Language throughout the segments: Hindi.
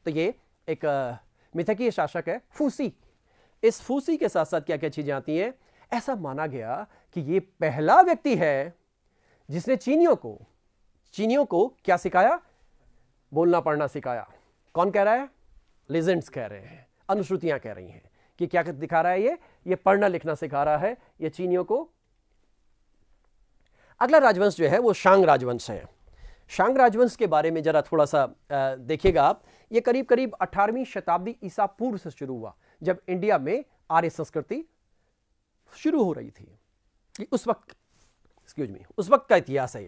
तो ये एक मिथकीय शासक है फूसी। इस फूसी के साथ साथ क्या क्या चीजें आती हैं, ऐसा माना गया कि ये पहला व्यक्ति है जिसने चीनियों को क्या सिखाया, बोलना पढ़ना सिखाया। कौन कह रहा है? लेजेंड्स कह रहे हैं, अनुश्रुतियां कह रही हैं कि क्या दिखा रहा है, ये पढ़ना लिखना सिखा रहा है ये चीनियों को। अगला राजवंश जो है वो शांग राजवंश है। शांग राजवंश के बारे में जरा थोड़ा सा देखिएगा आप। ये करीब करीब 18वीं शताब्दी ईसा पूर्व से शुरू हुआ, जब इंडिया में आर्य संस्कृति शुरू हो रही थी। कि उस वक्त का इतिहास है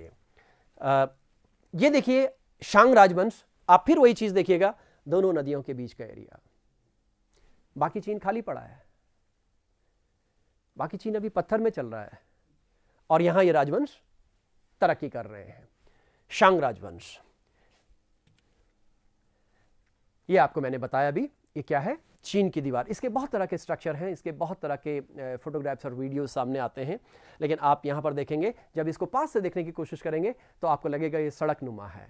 ये देखिए शांग राजवंश। आप फिर वही चीज देखिएगा, दोनों नदियों के बीच का एरिया। बाकी चीन खाली पड़ा है, बाकी चीन अभी पत्थर में चल रहा है, और यहां ये राजवंश तरक्की कर रहे हैं। शांग राजवंश, ये आपको मैंने बताया अभी, ये क्या है? चीन की दीवार। इसके बहुत तरह के स्ट्रक्चर हैं, इसके बहुत तरह के फोटोग्राफ्स और वीडियोस सामने आते हैं, लेकिन आप यहां पर देखेंगे, जब इसको पास से देखने की कोशिश करेंगे तो आपको लगेगा ये सड़क नुमा है।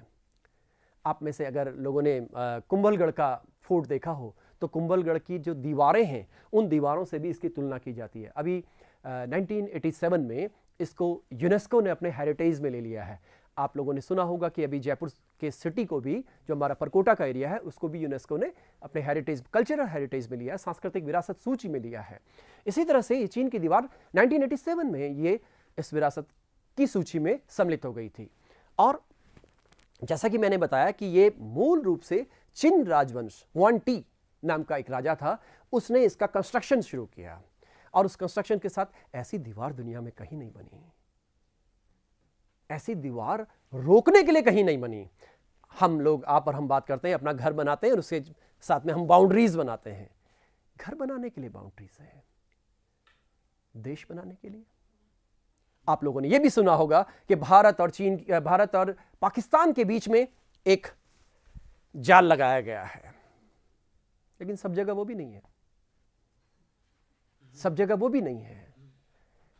आप में से अगर लोगों ने कुंभलगढ़ का फोर्ट देखा हो तो कुंभलगढ़ की जो दीवारें हैं उन दीवारों से भी इसकी तुलना की जाती है। अभी 1987 में इसको यूनेस्को ने अपने हेरिटेज में ले लिया है। आप लोगों ने सुना होगा कि अभी जयपुर के सिटी को भी, जो हमारा परकोटा का एरिया है, उसको भी यूनेस्को ने अपने हेरिटेज, कल्चरल हेरिटेज में लिया है, सांस्कृतिक विरासत सूची में लिया है। इसी तरह से ये चीन की दीवार 1987 में ये इस विरासत की सूची में सम्मिलित हो गई थी। और जैसा कि मैंने बताया कि ये मूल रूप से चिन राजवंश, वांटी नाम का एक राजा था, उसने इसका कंस्ट्रक्शन शुरू किया, और उस कंस्ट्रक्शन के साथ ऐसी दीवार दुनिया में कहीं नहीं बनी, ऐसी दीवार रोकने के लिए कहीं नहीं बनी। हम लोग, आप और हम बात करते हैं, अपना घर बनाते हैं और उसके साथ में हम बाउंड्रीज बनाते हैं। घर बनाने के लिए बाउंड्रीज है, देश बनाने के लिए। आप लोगों ने यह भी सुना होगा कि भारत और पाकिस्तान के बीच में एक जाल लगाया गया है, लेकिन सब जगह वो भी नहीं है, सब जगह वो भी नहीं है।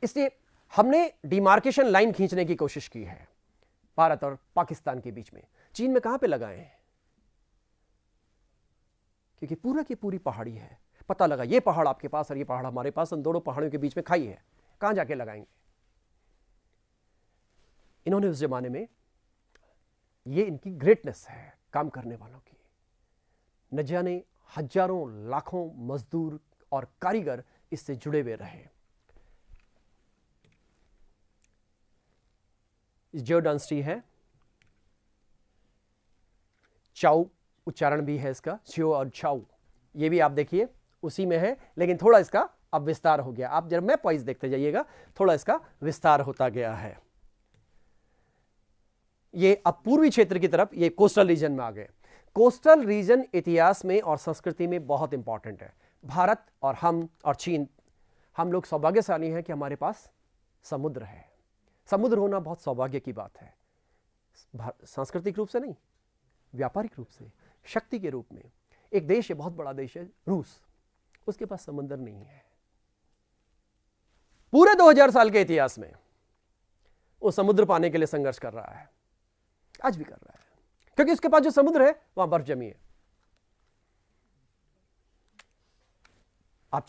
इसलिए हमने डिमार्केशन लाइन खींचने की कोशिश की है भारत और पाकिस्तान के बीच में। चीन में कहां पे लगाए हैं? क्योंकि पूरा की पूरी पहाड़ी है। पता लगा ये पहाड़ आपके पास और ये पहाड़ हमारे पास, उन दोनों पहाड़ियों के बीच में खाई है, कहां जाके लगाएंगे? इन्होंने उस जमाने में, ये इनकी ग्रेटनेस है काम करने वालों की, न जाने हजारों लाखों मजदूर और कारीगर इससे जुड़े हुए रहे। जो डांसटी है, चाउ उच्चारण भी है इसका, चियो और चाउ, ये भी आप देखिए उसी में है, लेकिन थोड़ा इसका अब विस्तार हो गया। आप जब मैप वाइज देखते जाइएगा, थोड़ा इसका विस्तार होता गया है। ये अब पूर्वी क्षेत्र की तरफ, ये कोस्टल रीजन में आ गए। कोस्टल रीजन इतिहास में और संस्कृति में बहुत इंपॉर्टेंट है। भारत और हम और चीन, हम लोग सौभाग्यशाली हैं कि हमारे पास समुद्र है। समुद्र होना बहुत सौभाग्य की बात है, सांस्कृतिक रूप से नहीं, व्यापारिक रूप से, शक्ति के रूप में। एक देश है, बहुत बड़ा देश है रूस, उसके पास समुद्र नहीं है। पूरे 2000 साल के इतिहास में वो समुद्र पाने के लिए संघर्ष कर रहा है, आज भी कर रहा है, क्योंकि उसके पास जो समुद्र है वहां बर्फ जमी है। आप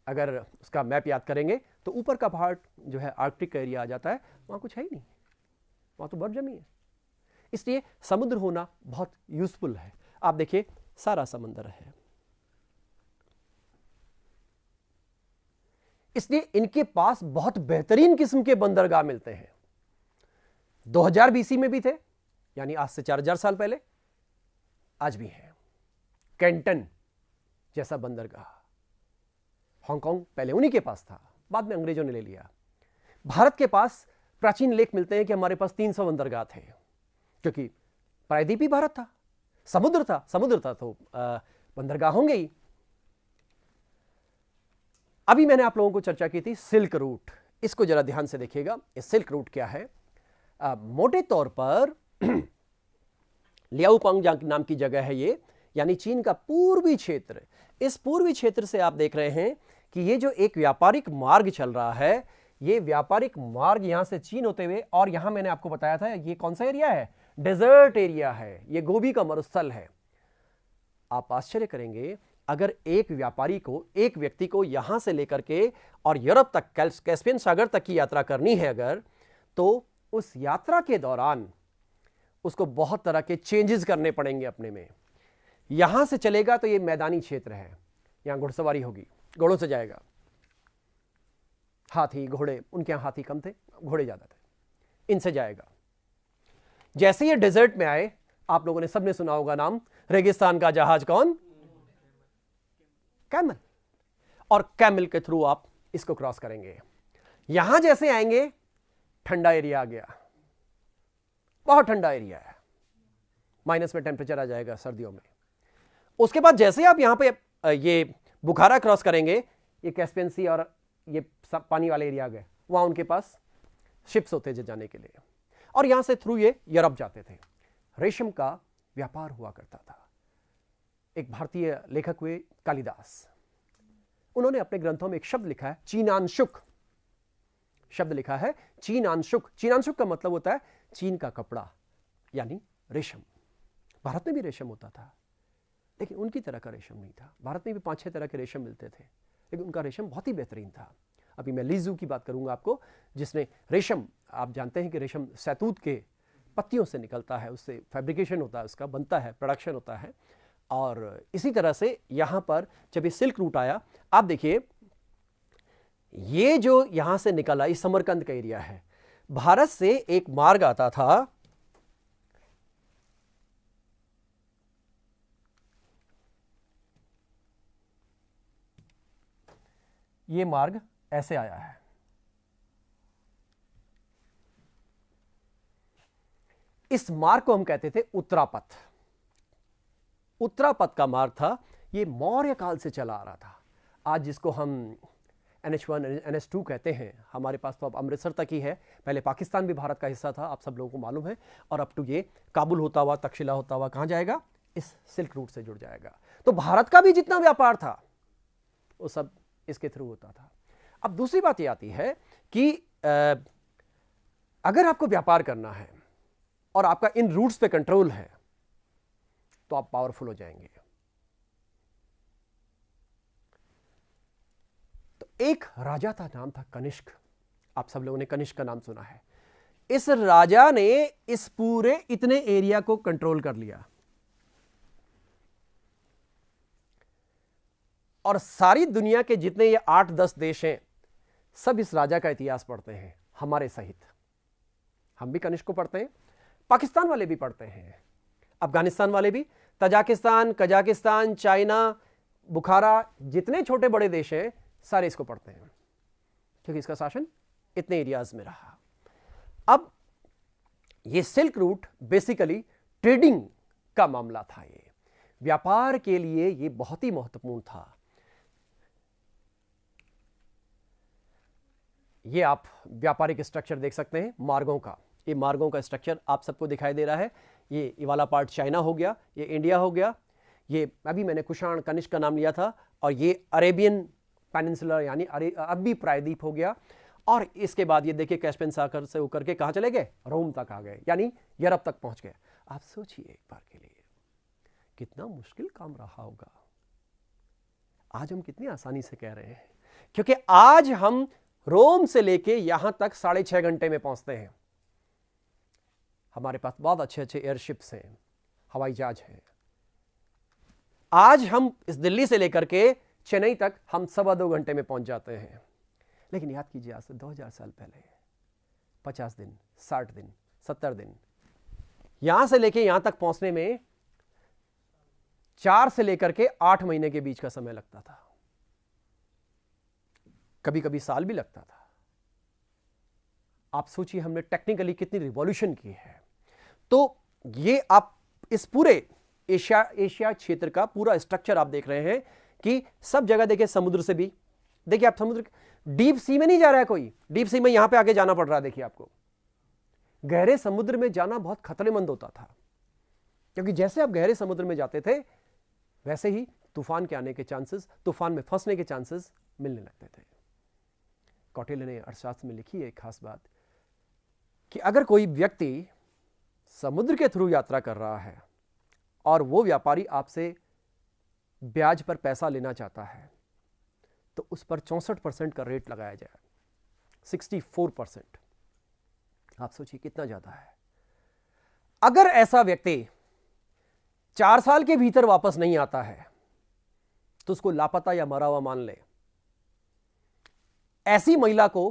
अगर उसका मैप याद करेंगे तो ऊपर का पहाड़ जो है आर्कटिक का एरिया आ जाता है, वहां कुछ है ही नहीं, वहां तो बर्फ जमी है। इसलिए समुद्र होना बहुत यूजफुल है। आप देखिए सारा समुद्र है, इसलिए इनके पास बहुत बेहतरीन किस्म के बंदरगाह मिलते हैं। 2000 बीसी में भी थे, यानी आज से 4000 साल पहले, आज भी है। कैंटन जैसा बंदरगाह, हांगकांग पहले उन्हीं के पास था, बाद में अंग्रेजों ने ले लिया। भारत के पास प्राचीन लेख मिलते हैं कि हमारे पास 300 बंदरगाह थे, क्योंकि प्रायद्वीपीय भारत था, समुद्र था तो बंदरगाह होंगे ही। अभी मैंने आप लोगों को चर्चा की थी सिल्क रूट, इसको जरा ध्यान से देखिएगा। ये सिल्क रूट क्या है? मोटे तौर पर लियाओपांग नाम की जगह है ये, यानी चीन का पूर्वी क्षेत्र। इस पूर्वी क्षेत्र से आप देख रहे हैं कि ये जो एक व्यापारिक मार्ग चल रहा है, ये व्यापारिक मार्ग यहां से चीन होते हुए, और यहां मैंने आपको बताया था ये कौन सा एरिया है? डेजर्ट एरिया है, ये गोभी का मरुस्थल है। आप आश्चर्य करेंगे, अगर एक व्यापारी को, एक व्यक्ति को यहां से लेकर के और यूरोप तक, कैस्पियन सागर तक की यात्रा करनी है अगर, तो उस यात्रा के दौरान उसको बहुत तरह के चेंजेस करने पड़ेंगे अपने में। यहां से चलेगा तो ये मैदानी क्षेत्र है, यहां घुड़सवारी होगी, घोड़ों से जाएगा, हाथी घोड़े, उनके यहां हाथी कम थे, घोड़े ज्यादा थे, इनसे जाएगा। जैसे ये डेजर्ट में आए, आप लोगों ने सबने सुना होगा नाम, रेगिस्तान का जहाज कौन? कैमल। और कैमल के थ्रू आप इसको क्रॉस करेंगे। यहां जैसे आएंगे, ठंडा एरिया आ गया, बहुत ठंडा एरिया है, माइनस में टेम्परेचर आ जाएगा सर्दियों में। उसके बाद जैसे आप यहां पे ये बुखारा क्रॉस करेंगे, ये कैस्पियन सी और ये सब पानी वाले एरिया आ गए, वहां उनके पास शिप्स होते थे जाने के लिए, और यहां से थ्रू ये यूरोप जाते थे। रेशम का व्यापार हुआ करता था। एक भारतीय लेखक हुए कालिदास, उन्होंने अपने ग्रंथों में एक शब्द लिखा है, चीनांशुक शब्द लिखा है, चीनांशुक। चीनांशुक का मतलब होता है चीन का कपड़ा, यानी रेशम। भारत में भी रेशम होता था, लेकिन उनकी तरह का रेशम नहीं था। भारत में भी 5-6 तरह के रेशम मिलते थे, लेकिन उनका रेशम बहुत ही बेहतरीन था। अभी मैं लीजू की बात करूंगा आपको, जिसने रेशम, आप जानते हैं कि रेशम शहतूत के पत्तियों से निकलता है, उससे फैब्रिकेशन होता है, उसका बनता है, प्रोडक्शन होता है। और इसी तरह से यहां पर जब ये सिल्क रूट आया, आप देखिए ये जो यहां से निकला, ये समरकंद का एरिया है। भारत से एक मार्ग आता था, ये मार्ग ऐसे आया है, इस मार्ग को हम कहते थे उत्तरापथ। उत्तरापथ का मार्ग था, ये मौर्य काल से चला आ रहा था। आज जिसको हम NH1 NH2 कहते हैं, हमारे पास तो अब अमृतसर तक ही है, पहले पाकिस्तान भी भारत का हिस्सा था, आप सब लोगों को मालूम है। और अब तो ये काबुल होता हुआ, तक्षशिला होता हुआ कहां जाएगा? इस सिल्क रूट से जुड़ जाएगा। तो भारत का भी जितना व्यापार था वो सब इसके थ्रू होता था। अब दूसरी बात ये आती है कि अगर आपको व्यापार करना है और आपका इन रूट्स पे कंट्रोल है, तो आप पावरफुल हो जाएंगे। तो एक राजा था, नाम था कनिष्क। आप सब लोगों ने कनिष्क का नाम सुना है। इस राजा ने इस पूरे इतने एरिया को कंट्रोल कर लिया, और सारी दुनिया के जितने ये 8-10 देश हैं, सब इस राजा का इतिहास पढ़ते हैं, हमारे सहित। हम भी कनिष्क को पढ़ते हैं, पाकिस्तान वाले भी पढ़ते हैं, अफगानिस्तान वाले भी, तजाकिस्तान, कजाकिस्तान, चाइना, बुखारा, जितने छोटे बड़े देश हैं सारे इसको पढ़ते हैं, क्योंकि इसका शासन इतने एरियाज में रहा। अब ये सिल्क रूट बेसिकली ट्रेडिंग का मामला था, ये व्यापार के लिए ये बहुत ही महत्वपूर्ण था। ये आप व्यापारिक स्ट्रक्चर देख सकते हैं मार्गों का। ये मार्गों का स्ट्रक्चर आप सबको दिखाई दे रहा है। ये वाला पार्ट चाइना हो गया, ये इंडिया हो गया, ये अभी मैंने कुषाण कनिष्क का नाम लिया था, और ये अरेबियन पेनिनसुला यानी अरबी प्रायद्वीप हो गया। और इसके बाद ये देखिए कैस्पियन सागर से होकर के कहां चले गए? रोम तक आ गए, यानी यूरोप तक पहुंच गए। आप सोचिए एक बार के लिए कितना मुश्किल काम रहा होगा। आज हम कितनी आसानी से कह रहे हैं, क्योंकि आज हम रोम से लेके यहां तक 6.5 घंटे में पहुंचते हैं। हमारे पास बहुत अच्छे अच्छे एयरशिप्स हैं, हवाई जहाज हैं। आज हम इस दिल्ली से लेकर के चेन्नई तक हम 2.25 घंटे में पहुंच जाते हैं। लेकिन याद कीजिए, आज से 2000 साल पहले 50 दिन, 60 दिन, 70 दिन, यहां से लेके यहां तक पहुंचने में 4 से लेकर के 8 महीने के बीच का समय लगता था, कभी कभी साल भी लगता था। आप सोचिए हमने टेक्निकली कितनी रिवॉल्यूशन की है। तो ये आप इस पूरे एशिया क्षेत्र का पूरा स्ट्रक्चर आप देख रहे हैं कि सब जगह देखिए, समुद्र से भी देखिए, आप समुद्र डीप सी में नहीं जा रहा है कोई, डीप सी में यहां पे आगे जाना पड़ रहा है। देखिए आपको गहरे समुद्र में जाना बहुत खतरेमंद होता था, क्योंकि जैसे आप गहरे समुद्र में जाते थे वैसे ही तूफान के आने के चांसेस, तूफान में फंसने के चांसेस मिलने लगते थे। कौटिल्य ने अर्थशास्त्र में लिखी है एक खास बात कि अगर कोई व्यक्ति समुद्र के थ्रू यात्रा कर रहा है और वो व्यापारी आपसे ब्याज पर पैसा लेना चाहता है तो उस पर 64% का रेट लगाया जाए, 64%। आप सोचिए कितना ज्यादा है। अगर ऐसा व्यक्ति 4 साल के भीतर वापस नहीं आता है तो उसको लापता या मरा हुआ मान ले। ऐसी महिला को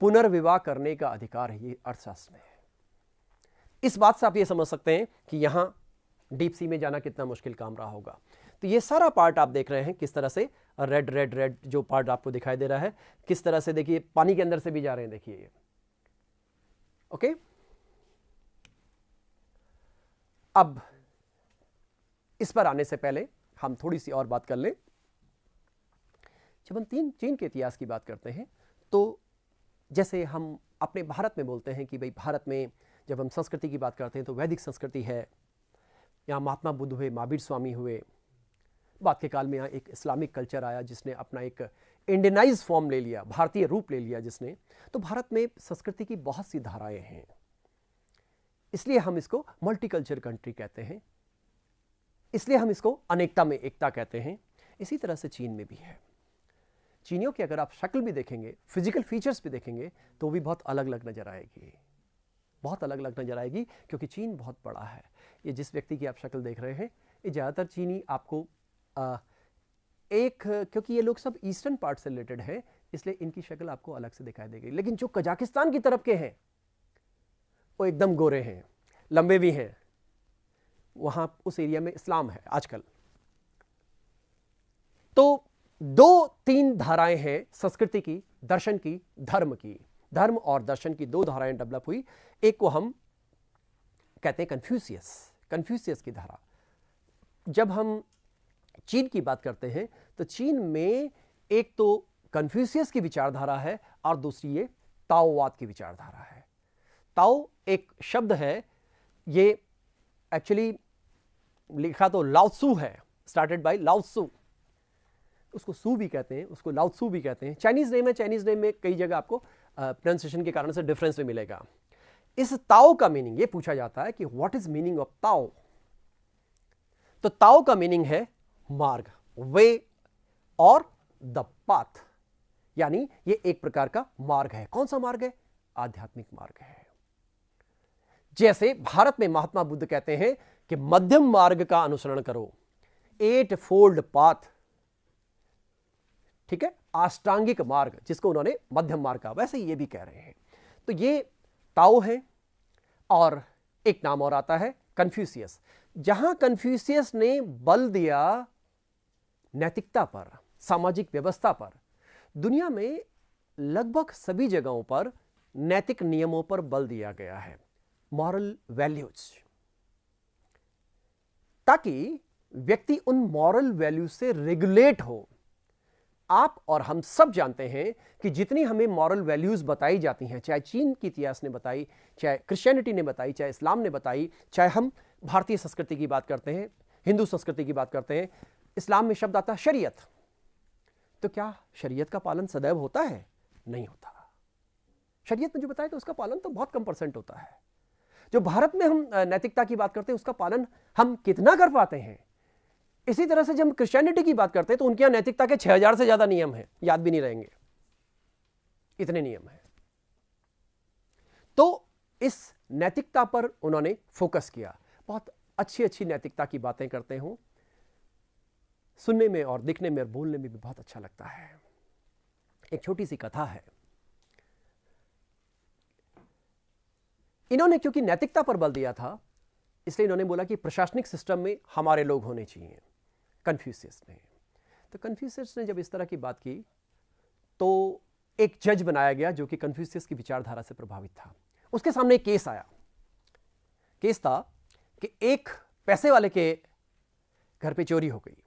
पुनर्विवाह करने का अधिकार है, ये अर्थशास्त्र में है। इस बात से आप ये समझ सकते हैं कि यहां डीप सी में जाना कितना मुश्किल काम रहा होगा। तो ये सारा पार्ट आप देख रहे हैं किस तरह से रेड रेड रेड जो पार्ट आपको दिखाई दे रहा है, किस तरह से देखिए पानी के अंदर से भी जा रहे हैं, देखिए ये। ओके, अब इस पर आने से पहले हम थोड़ी सी और बात कर लें। जब हम चीन के इतिहास की बात करते हैं तो जैसे हम अपने भारत में बोलते हैं कि भाई भारत में जब हम संस्कृति की बात करते हैं तो वैदिक संस्कृति है, यहाँ महात्मा बुद्ध हुए, महावीर स्वामी हुए। बाद के काल में यहाँ एक इस्लामिक कल्चर आया जिसने अपना एक इंडियनाइज फॉर्म ले लिया, भारतीय रूप ले लिया जिसने। तो भारत में संस्कृति की बहुत सी धाराएं हैं, इसलिए हम इसको मल्टीकल्चर कंट्री कहते हैं, इसलिए हम इसको अनेकता में एकता कहते हैं। इसी तरह से चीन में भी है। चीनियों की अगर आप शक्ल भी देखेंगे, फिजिकल फीचर्स भी देखेंगे तो भी बहुत अलग अलग नजर आएगी, बहुत अलग अलग नजर आएगी, क्योंकि चीन बहुत बड़ा है। ये जिस व्यक्ति की आप शक्ल देख रहे हैं ये ज़्यादातर चीनी आपको क्योंकि ये लोग सब ईस्टर्न पार्ट से रिलेटेड हैं, इसलिए इनकी शक्ल आपको अलग से दिखाई देगी। लेकिन जो कजाकिस्तान की तरफ के हैं वो एकदम गोरे हैं, लंबे भी हैं। वहां उस एरिया में इस्लाम है आजकल। तो 2-3 धाराएं हैं संस्कृति की, दर्शन की, धर्म की। धर्म और दर्शन की 2 धाराएं डेवलप हुई। एक को हम कहते हैं कन्फ्यूशियस की धारा। जब हम चीन की बात करते हैं तो चीन में एक तो कन्फ्यूशियस की विचारधारा है और दूसरी ये ताओवाद की विचारधारा है। ताओ एक शब्द है, ये एक्चुअली लिखा तो लाओत्सु है, स्टार्टेड बाय लाओत्सु। उसको सू भी कहते हैं, उसको लाओत्सु भी कहते हैं। चाइनीज नेम है, चाइनीज नेम में कई जगह आपको प्रोनाउंसिएशन के कारण से डिफरेंस भी मिलेगा। इस ताओ का मीनिंग ये पूछा जाता है कि व्हाट इज मीनिंग ऑफ ताओ। तो ताओ का मीनिंग है मार्ग, वे और द पाथ, यानी ये एक प्रकार का मार्ग है। कौन सा मार्ग है? आध्यात्मिक मार्ग है। जैसे भारत में महात्मा बुद्ध कहते हैं कि मध्यम मार्ग का अनुसरण करो, 8 फोल्ड पाथ, ठीक है, अष्टांगिक मार्ग, जिसको उन्होंने मध्यम मार्ग कहा, वैसे ये भी कह रहे हैं। तो ये ताओ है। और एक नाम और आता है कन्फ्यूशियस। जहां कन्फ्यूशियस ने बल दिया नैतिकता पर, सामाजिक व्यवस्था पर, दुनिया में लगभग सभी जगहों पर नैतिक नियमों पर बल दिया गया है, मॉरल वैल्यूज, ताकि व्यक्ति उन मॉरल वैल्यूज से रेगुलेट हो। आप और हम सब जानते हैं कि जितनी हमें मॉरल वैल्यूज बताई जाती हैं, चाहे चीन की इतिहास ने बताई, चाहे क्रिश्चियनिटी ने बताई, चाहे इस्लाम ने बताई, चाहे हम भारतीय संस्कृति की बात करते हैं, हिंदू संस्कृति की बात करते हैं, इस्लाम में शब्द आता है शरीयत। तो क्या शरीयत का पालन सदैव होता है? नहीं होता। शरीयत में जो बताया तो उसका पालन तो बहुत कम % होता है। जो भारत में हम नैतिकता की बात करते हैं उसका पालन हम कितना कर पाते हैं? इसी तरह से जब हम क्रिश्चियनिटी की बात करते हैं तो उनके यहां नैतिकता के 6000 से ज्यादा नियम हैं, याद भी नहीं रहेंगे, इतने नियम हैं। तो इस नैतिकता पर उन्होंने फोकस किया। बहुत अच्छी अच्छी नैतिकता की बातें करते हो, सुनने में और दिखने में और बोलने में भी बहुत अच्छा लगता है। एक छोटी सी कथा है। इन्होंने क्योंकि नैतिकता पर बल दिया था, इसलिए इन्होंने बोला कि प्रशासनिक सिस्टम में हमारे लोग होने चाहिए, कन्फ्यूशियस ने। तो कन्फ्यूशियस ने जब इस तरह की बात की तो एक जज बनाया गया जो कि कन्फ्यूशियस की विचारधारा से प्रभावित था। उसके सामने एक केस आया। केस था कि एक पैसे वाले के घर पे चोरी हो गई।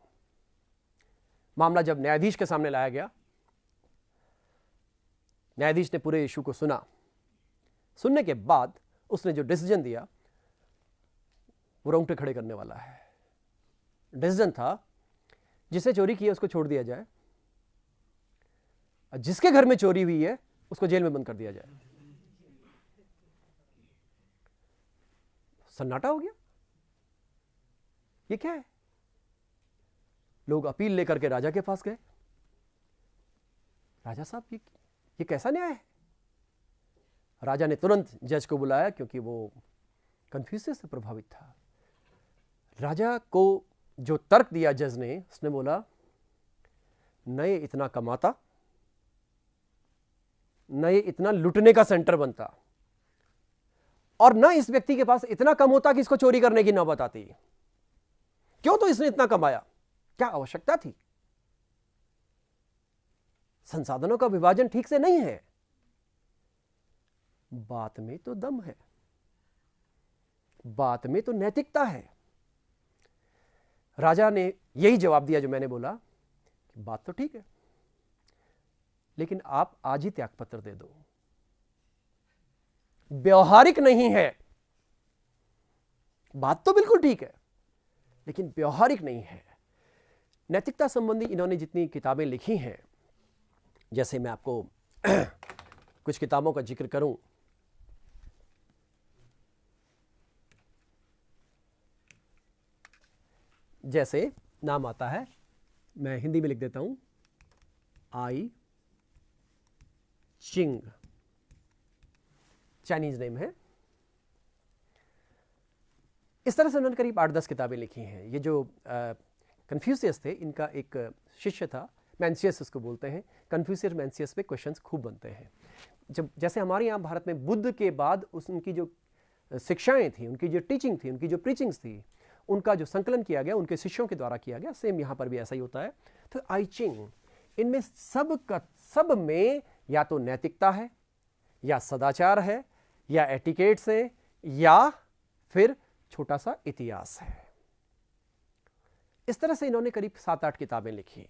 मामला जब न्यायाधीश के सामने लाया गया, न्यायाधीश ने पूरे इशू को सुना। सुनने के बाद उसने जो डिसीजन दिया वो रोंगटे खड़े करने वाला है। डिसीजन था जिसे चोरी की है उसको छोड़ दिया जाए, जिसके घर में चोरी हुई है उसको जेल में बंद कर दिया जाए। सन्नाटा हो गया। ये क्या है? लोग अपील लेकर के राजा के पास गए, राजा साहब ये कैसा न्याय है। राजा ने तुरंत जज को बुलाया, क्योंकि वो कन्फ्यूशियस से प्रभावित था। राजा को जो तर्क दिया जज ने, उसने बोला न ये इतना कमाता, न ये इतना लुटने का सेंटर बनता, और न इस व्यक्ति के पास इतना कम होता कि इसको चोरी करने की नौबत आती। क्यों तो इसने इतना कमाया, क्या आवश्यकता थी। संसाधनों का विभाजन ठीक से नहीं है, बात में तो दम है, बात में तो नैतिकता है। राजा ने यही जवाब दिया जो मैंने बोला, बात तो ठीक है, लेकिन आप आज ही त्यागपत्र दे दो। व्यवहारिक नहीं है, बात तो बिल्कुल ठीक है, लेकिन व्यवहारिक नहीं है। नैतिकता संबंधी इन्होंने जितनी किताबें लिखी हैं, जैसे मैं आपको कुछ किताबों का जिक्र करूं, जैसे नाम आता है, मैं हिंदी में लिख देता हूं, आई चिंग, चाइनीज नेम है। इस तरह से उन्होंने करीब 8-10 किताबें लिखी हैं। ये जो कन्फ्यूशियस थे, इनका एक शिष्य था, मैंसियस उसको बोलते हैं। कन्फ्यूशियस मैंसियस पे क्वेश्चंस खूब बनते हैं। जब जैसे हमारे यहाँ भारत में बुद्ध के बाद उनकी जो शिक्षाएं थी, उनकी जो टीचिंग थी, उनकी जो प्रीचिंग्स थी, उनका जो संकलन किया गया उनके शिष्यों के द्वारा किया गया, सेम यहाँ पर भी ऐसा ही होता है। तो आई चिंग, इनमें सब में या तो नैतिकता है, या सदाचार है, या एटिकेट्स है, या फिर छोटा सा इतिहास है। इस तरह से इन्होंने करीब 7-8 किताबें लिखी।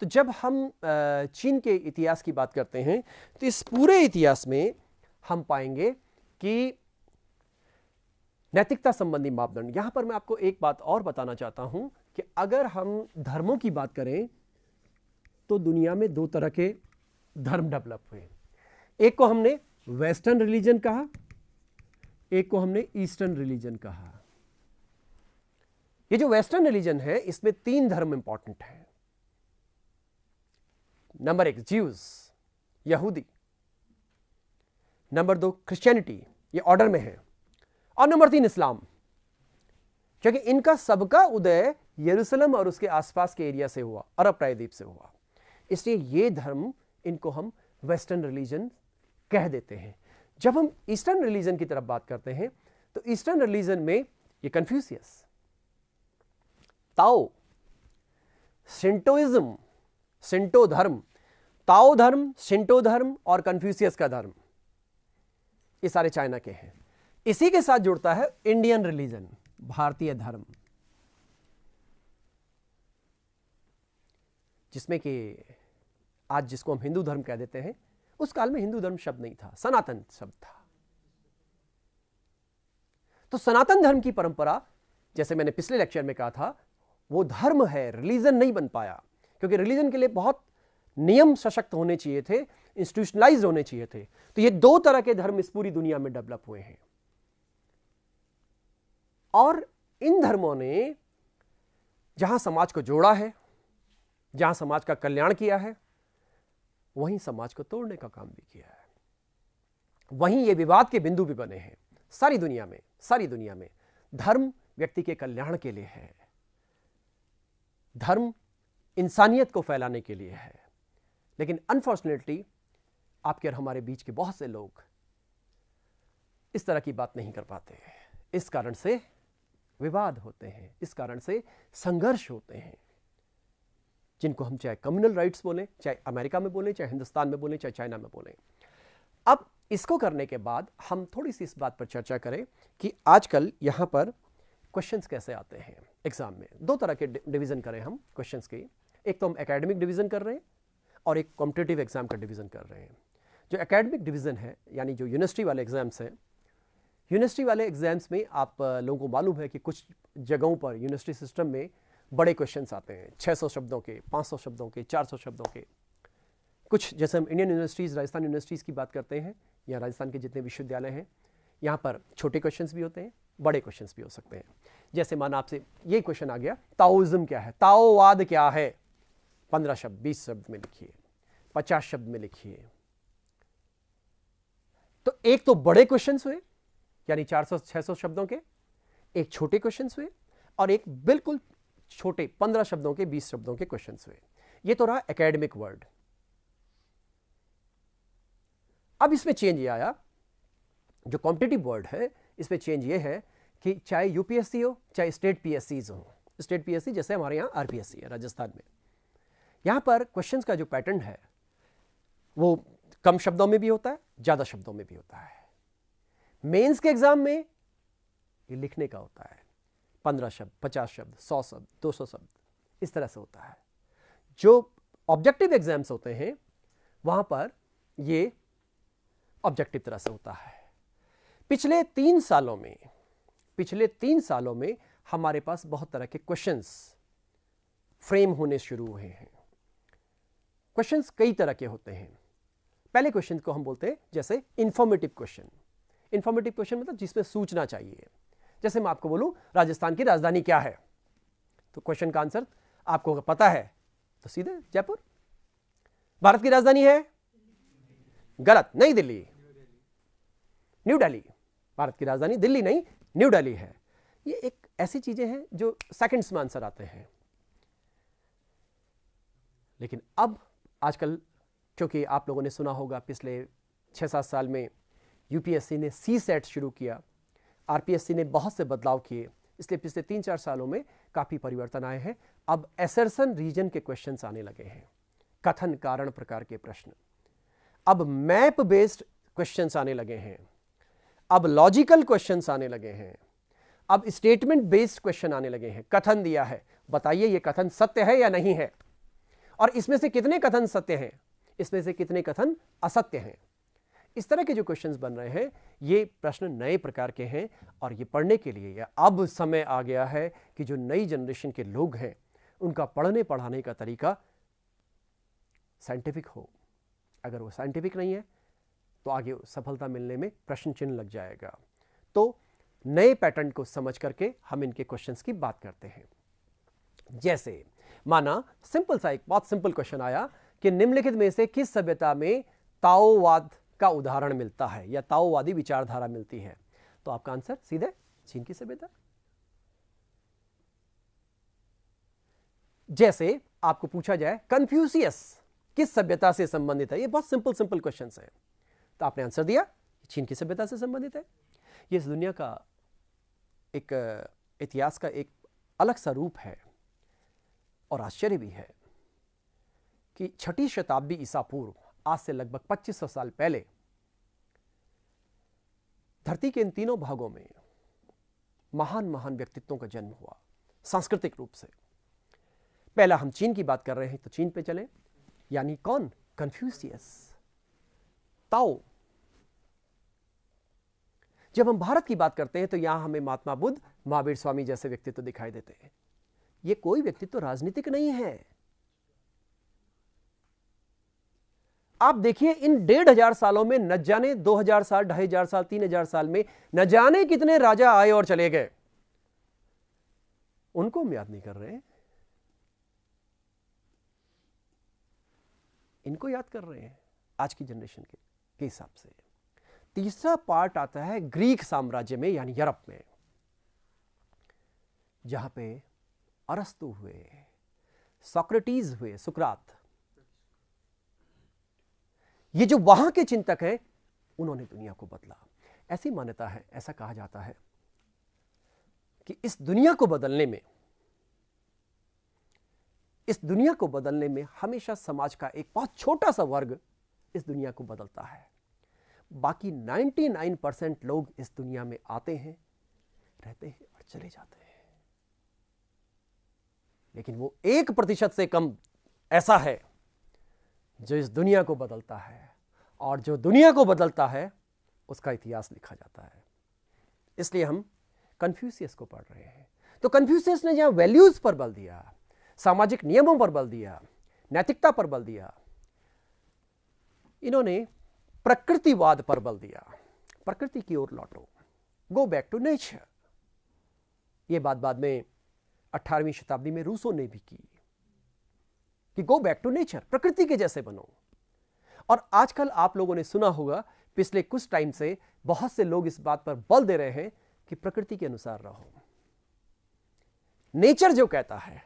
तो जब हम चीन के इतिहास की बात करते हैं, तो इस पूरे इतिहास में हम पाएंगे कि नैतिकता संबंधी मापदंड। यहां पर मैं आपको एक बात और बताना चाहता हूं कि अगर हम धर्मों की बात करें, तो दुनिया में 2 तरह के धर्म डेवलप हुए। एक को हमने वेस्टर्न रिलीजन कहा, एक को हमने ईस्टर्न रिलीजन कहा। ये जो वेस्टर्न रिलीजन है, इसमें 3 धर्म इंपॉर्टेंट है। नंबर 1 ज्यूज, यहूदी। नंबर 2 क्रिश्चियनिटी, ये ऑर्डर में है। और नंबर 3 इस्लाम, क्योंकि इनका सबका उदय यरूशलेम और उसके आसपास के एरिया से हुआ, अरब प्रायद्वीप से हुआ। इसलिए ये धर्म, इनको हम वेस्टर्न रिलीजन कह देते हैं। जब हम ईस्टर्न रिलीजन की तरफ बात करते हैं, तो ईस्टर्न रिलीजन में ये कन्फ्यूशियस, ताओ, शिंटोइज्म, शिंटो धर्म, ताओ धर्म, शिंटो धर्म और कन्फ्यूशियस का धर्म, ये सारे चाइना के हैं। इसी के साथ जुड़ता है इंडियन रिलीजन, भारतीय धर्म, जिसमें कि आज जिसको हम हिंदू धर्म कह देते हैं, उस काल में हिंदू धर्म शब्द नहीं था, सनातन शब्द था। तो सनातन धर्म की परंपरा, जैसे मैंने पिछले लेक्चर में कहा था, वो धर्म है, रिलीजन नहीं बन पाया, क्योंकि रिलीजन के लिए बहुत नियम सशक्त होने चाहिए थे, इंस्टीट्यूशनलाइज्ड होने चाहिए थे। तो ये 2 तरह के धर्म इस पूरी दुनिया में डेवलप हुए हैं, और इन धर्मों ने जहां समाज को जोड़ा है, जहां समाज का कल्याण किया है, वहीं समाज को तोड़ने का काम भी किया है। वहीं ये विवाद के बिंदु भी बने हैं। सारी दुनिया में धर्म व्यक्ति के कल्याण के लिए है, धर्म इंसानियत को फैलाने के लिए है। लेकिन अनफॉर्चुनेटली आपके और हमारे बीच के बहुत से लोग इस तरह की बात नहीं कर पाते हैं। इस कारण से विवाद होते हैं, इस कारण से संघर्ष होते हैं, जिनको हम चाहे कम्युनल राइट्स बोलें, चाहे अमेरिका में बोलें, चाहे हिंदुस्तान में बोलें, चाहे चाइना में बोलें। अब इसको करने के बाद हम थोड़ी सी इस बात पर चर्चा करें कि आजकल यहाँ पर क्वेश्चंस कैसे आते हैं एग्जाम में। 2 तरह के डिवीजन करें हम क्वेश्चंस की। एक तो हम एकेडमिक डिवीजन कर रहे हैं, और एक कॉम्पिटिटिव एग्जाम का डिवीजन कर रहे हैं। जो एकेडमिक डिवीजन है, यानी जो यूनिवर्सिटी वाले एग्जाम्स हैं, यूनिवर्सिटी वाले एग्जाम्स में आप लोगों को मालूम है कि कुछ जगहों पर यूनिवर्सिटी सिस्टम में बड़े क्वेश्चंस आते हैं, 600 शब्दों के, 500 शब्दों के, 400 शब्दों के। कुछ जैसे हम इंडियन यूनिवर्सिटीज़, राजस्थान यूनिवर्सिटीज़ की बात करते हैं, या राजस्थान के जितने विश्वविद्यालय हैं, यहाँ पर छोटे क्वेश्चंस भी होते हैं, बड़े क्वेश्चंस भी हो सकते हैं। जैसे माना आपसे ये क्वेश्चन आ गया, ताओइज्म क्या है, ताओवाद क्या है, 15 शब्द 20 शब्द में लिखिए, 50 शब्द में लिखिए। तो एक तो बड़े क्वेश्चंस हुए यानी 400-600 शब्दों के, एक छोटे क्वेश्चंस हुए, और एक बिल्कुल छोटे 15 शब्दों के 20 शब्दों के क्वेश्चंस हुए। ये तो रहा एकेडमिक वर्ड। अब इसमें चेंज ये आया, जो कॉम्पिटिटिव वर्ड है इसमें चेंज ये है कि चाहे यूपीएससी हो चाहे स्टेट पीएससीज हो, स्टेट पीएससी जैसे हमारे यहाँ आरपीएससी है राजस्थान में, यहां पर क्वेश्चंस का जो पैटर्न है वो कम शब्दों में भी होता है, ज्यादा शब्दों में भी होता है। मेंस के एग्जाम में ये लिखने का होता है, 15 शब्द, 50 शब्द, 100 शब्द, 200 शब्द, इस तरह से होता है। जो ऑब्जेक्टिव एग्जाम्स होते हैं वहां पर ये ऑब्जेक्टिव तरह से होता है। पिछले 3 सालों में हमारे पास बहुत तरह के क्वेश्चंस फ्रेम होने शुरू हुए हैं। क्वेश्चंस कई तरह के होते हैं। पहले क्वेश्चन को हम बोलते हैं जैसे इंफॉर्मेटिव क्वेश्चन। इंफॉर्मेटिव क्वेश्चन मतलब जिसमें सूचना चाहिए। जैसे मैं आपको बोलूं राजस्थान की राजधानी क्या है, तो क्वेश्चन का आंसर आपको अगर पता है तो सीधे जयपुर। भारत की राजधानी है, गलत, नई दिल्ली, न्यू दिल्ली। भारत की राजधानी दिल्ली नहीं, न्यू दिल्ली है। ये एक ऐसी चीजें हैं जो सेकंड्स में आंसर आते हैं। लेकिन अब आजकल, क्योंकि आप लोगों ने सुना होगा पिछले 6-7 साल में यूपीएससी ने सीसेट शुरू किया, आरपीएससी ने बहुत से बदलाव किए, इसलिए पिछले 3-4 सालों में काफी परिवर्तन आए हैं। अब एसर्शन रीजन के क्वेश्चंस आने लगे हैं, कथन कारण प्रकार के प्रश्न। अब मैप बेस्ड क्वेश्चंस आने लगे हैं, अब लॉजिकल क्वेश्चंस आने लगे हैं, अब स्टेटमेंट बेस्ड क्वेश्चन आने लगे हैं। कथन दिया है, बताइए ये कथन सत्य है या नहीं है, और इसमें से कितने कथन सत्य हैं, इसमें से कितने कथन असत्य हैं। इस तरह के जो क्वेश्चंस बन रहे हैं ये प्रश्न नए प्रकार के हैं, और ये पढ़ने के लिए अब समय आ गया है कि जो नई जनरेशन के लोग हैं उनका पढ़ने पढ़ाने का तरीका साइंटिफिक हो। अगर वो साइंटिफिक नहीं है तो आगे सफलता मिलने में प्रश्न चिन्ह लग जाएगा। तो नए पैटर्न को समझ करके हम इनके क्वेश्चंस की बात करते हैं। जैसे माना सिंपल सा एक बहुत सिंपल क्वेश्चन आया कि निम्नलिखित में से किस सभ्यता में ताओवाद का उदाहरण मिलता है या ताओवादी विचारधारा मिलती है, तो आपका आंसर सीधे चीन की सभ्यता। जैसे आपको पूछा जाए कन्फ्यूशियस किस सभ्यता से संबंधित है, ये बहुत सिंपल क्वेश्चंस हैं, तो आपने आंसर दिया चीन की सभ्यता से संबंधित है। ये इस दुनिया का एक इतिहास का एक अलग सा रूप है, और आश्चर्य भी है कि 6ठी शताब्दी ईसा पूर्व, आज से लगभग 2500 साल पहले, धरती के इन तीनों भागों में महान महान व्यक्तित्वों का जन्म हुआ सांस्कृतिक रूप से। पहला हम चीन की बात कर रहे हैं तो चीन पे चले, यानी कौन, कन्फ्यूशियस, ताओ। जब हम भारत की बात करते हैं तो यहां हमें महात्मा बुद्ध, महावीर स्वामी जैसे व्यक्तित्व दिखाई देते हैं। ये कोई व्यक्तित्व राजनीतिक नहीं है। आप देखिए इन 1500 सालों में न जाने 2000 साल, 2500 साल, 3000 साल में न जाने कितने राजा आए और चले गए, उनको हम याद नहीं कर रहे हैं, इनको याद कर रहे हैं आज की जनरेशन के हिसाब से। तीसरा पार्ट आता है ग्रीक साम्राज्य में, यानी यूरोप में, जहां पे अरस्तु हुए, सोक्रेटिस हुए, सुकरात, ये जो वहां के चिंतक हैं उन्होंने दुनिया को बदला। ऐसी मान्यता है, ऐसा कहा जाता है कि इस दुनिया को बदलने में हमेशा समाज का एक बहुत छोटा सा वर्ग इस दुनिया को बदलता है। बाकी 99% लोग इस दुनिया में आते हैं, रहते हैं और चले जाते हैं, लेकिन वो 1% से कम ऐसा है जो इस दुनिया को बदलता है, और जो दुनिया को बदलता है उसका इतिहास लिखा जाता है। इसलिए हम कन्फ्यूशियस को पढ़ रहे हैं। तो कन्फ्यूशियस ने जहां वैल्यूज पर बल दिया, सामाजिक नियमों पर बल दिया, नैतिकता पर बल दिया, इन्होंने प्रकृतिवाद पर बल दिया। प्रकृति की ओर लौटो, गो बैक टू नेचर, ये बात बाद में 18वीं शताब्दी में रूसो ने भी की कि गो बैक टू नेचर, प्रकृति के जैसे बनो। और आजकल आप लोगों ने सुना होगा, पिछले कुछ टाइम से बहुत से लोग इस बात पर बल दे रहे हैं कि प्रकृति के अनुसार रहो। नेचर जो कहता है,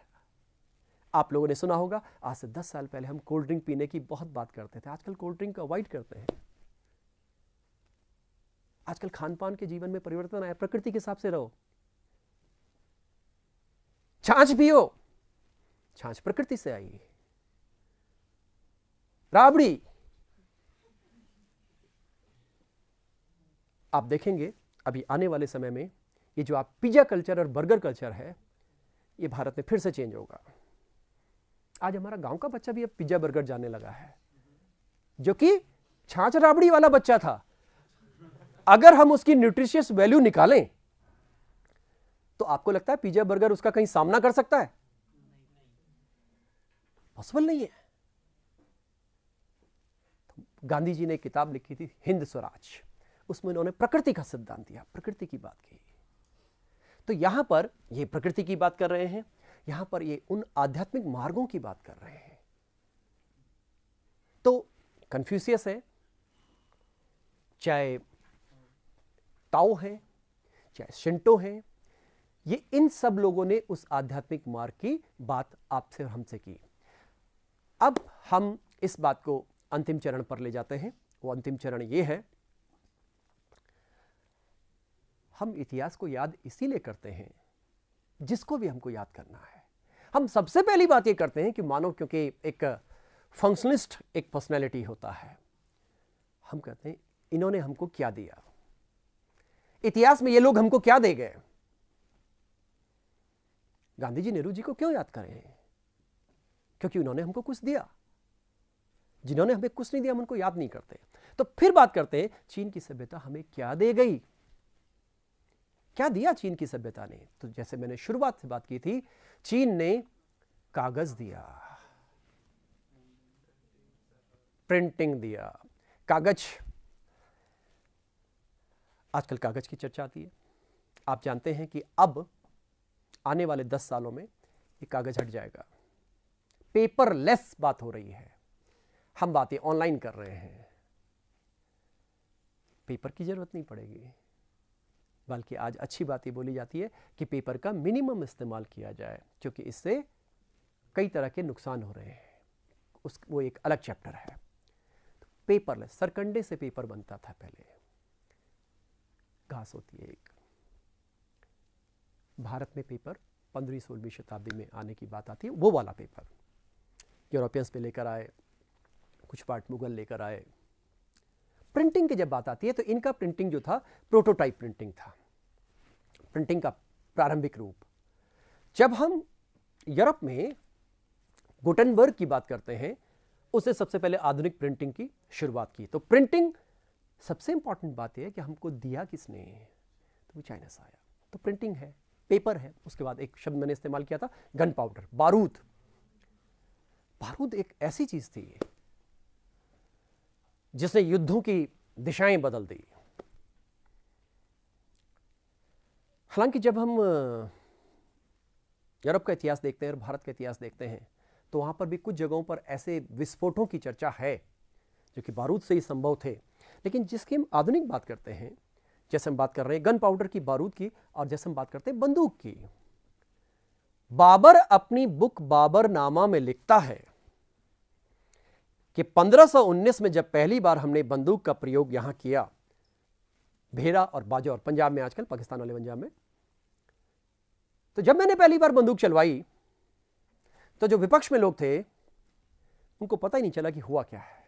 आप लोगों ने सुना होगा, आज से 10 साल पहले हम कोल्ड ड्रिंक पीने की बहुत बात करते थे, आजकल कोल्ड ड्रिंक अवॉइड करते हैं। आजकल खान पान के जीवन में परिवर्तन आया, प्रकृति के हिसाब से रहो। छाछ पियो, छाछ प्रकृति से आई। राबड़ी, आप देखेंगे अभी आने वाले समय में ये जो आप पिज्जा कल्चर और बर्गर कल्चर है, ये भारत में फिर से चेंज होगा। आज हमारा गांव का बच्चा भी अब पिज्जा बर्गर जाने लगा है, जो कि छाछ राबड़ी वाला बच्चा था। अगर हम उसकी न्यूट्रिशियस वैल्यू निकालें तो आपको लगता है पिज्जा बर्गर उसका कहीं सामना कर सकता है? पॉसिबल नहीं है। तो गांधी जी ने एक किताब लिखी थी, हिंद स्वराज, उसमें उन्होंने प्रकृति का सिद्धांत दिया, प्रकृति की बात की। तो यहां पर ये प्रकृति की बात कर रहे हैं, यहां पर ये उन आध्यात्मिक मार्गों की बात कर रहे हैं। तो कन्फ्यूशियस है, चाहे ताओ है, चाहे शिंटो है, ये इन सब लोगों ने उस आध्यात्मिक मार्ग की बात आपसे और हमसे की। अब हम इस बात को अंतिम चरण पर ले जाते हैं। वो अंतिम चरण ये है, हम इतिहास को याद इसीलिए करते हैं जिसको भी हमको याद करना है। हम सबसे पहली बात ये करते हैं कि मानव क्योंकि एक फंक्शनलिस्ट एक पर्सनैलिटी होता है, हम कहते हैं इन्होंने हमको क्या दिया, इतिहास में ये लोग हमको क्या दे गए। गांधी जी, नेहरू जी को क्यों याद करें? क्योंकि उन्होंने हमको कुछ दिया। जिन्होंने हमें कुछ नहीं दिया हम उनको याद नहीं करते। तो फिर बात करते हैं चीन की सभ्यता हमें क्या दे गई, क्या दिया चीन की सभ्यता ने। तो जैसे मैंने शुरुआत से बात की थी, चीन ने कागज दिया, प्रिंटिंग दिया, कागज। आजकल कागज की चर्चा आती है। आप जानते हैं कि अब आने वाले 10 सालों में ये कागज हट जाएगा, पेपरलेस बात हो रही है। हम बातें ऑनलाइन कर रहे हैं, पेपर की जरूरत नहीं पड़ेगी। बल्कि आज अच्छी बात ये बोली जाती है कि पेपर का मिनिमम इस्तेमाल किया जाए, क्योंकि इससे कई तरह के नुकसान हो रहे हैं। वो एक अलग चैप्टर है। तो पेपरलेस, सरकंडे से पेपर बनता था पहले, घास होती है एक। भारत में पेपर 15वीं-16वीं शताब्दी में आने की बात आती है। वो वाला पेपर यूरोपियंस पे लेकर आए, कुछ पार्ट मुगल लेकर आए। प्रिंटिंग की जब बात आती है तो इनका प्रिंटिंग जो था प्रोटोटाइप प्रिंटिंग था, प्रिंटिंग का प्रारंभिक रूप। जब हम यूरोप में गुटेनबर्ग की बात करते हैं, उसने सबसे पहले आधुनिक प्रिंटिंग की शुरुआत की। तो प्रिंटिंग सबसे इंपॉर्टेंट बात यह है कि हमको दिया किसने, तो वो चाइना से आया। तो प्रिंटिंग है, पेपर है। उसके बाद एक शब्द मैंने इस्तेमाल किया था, गन पाउडर, बारूद। बारूद एक ऐसी चीज थी जिसने युद्धों की दिशाएं बदल दी। हालांकि जब हम यूरोप का इतिहास देखते हैं और भारत का इतिहास देखते हैं तो वहां पर भी कुछ जगहों पर ऐसे विस्फोटों की चर्चा है जो कि बारूद से ही संभव थे। लेकिन जिसकी हम आधुनिक बात करते हैं, जैसे हम बात कर रहे हैं गन पाउडर की, बारूद की, और जैसे हम बात करते हैं बंदूक की। बाबर अपनी बुक बाबरनामा में लिखता है कि 1519 में जब पहली बार हमने बंदूक का प्रयोग यहां किया, भेरा और बाजौर, पंजाब में, आजकल पाकिस्तान वाले पंजाब में, तो जब मैंने पहली बार बंदूक चलवाई तो जो विपक्ष में लोग थे उनको पता ही नहीं चला कि हुआ क्या है,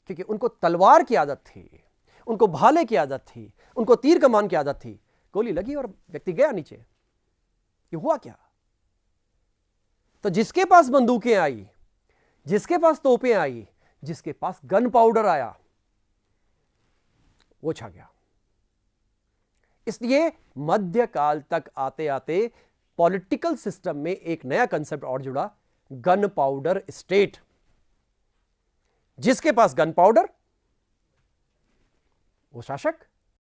क्योंकि उनको तलवार की आदत थी, उनको भाले की आदत थी, उनको तीर कमान की आदत थी। गोली लगी और व्यक्ति गया नीचे, ये हुआ क्या। तो जिसके पास बंदूकें आई, जिसके पास तोपें आई, जिसके पास गन पाउडर आया, वो छा गया। इसलिए मध्यकाल तक आते आते पॉलिटिकल सिस्टम में एक नया कंसेप्ट और जुड़ा, गन पाउडर स्टेट। जिसके पास गन पाउडर वो शासक,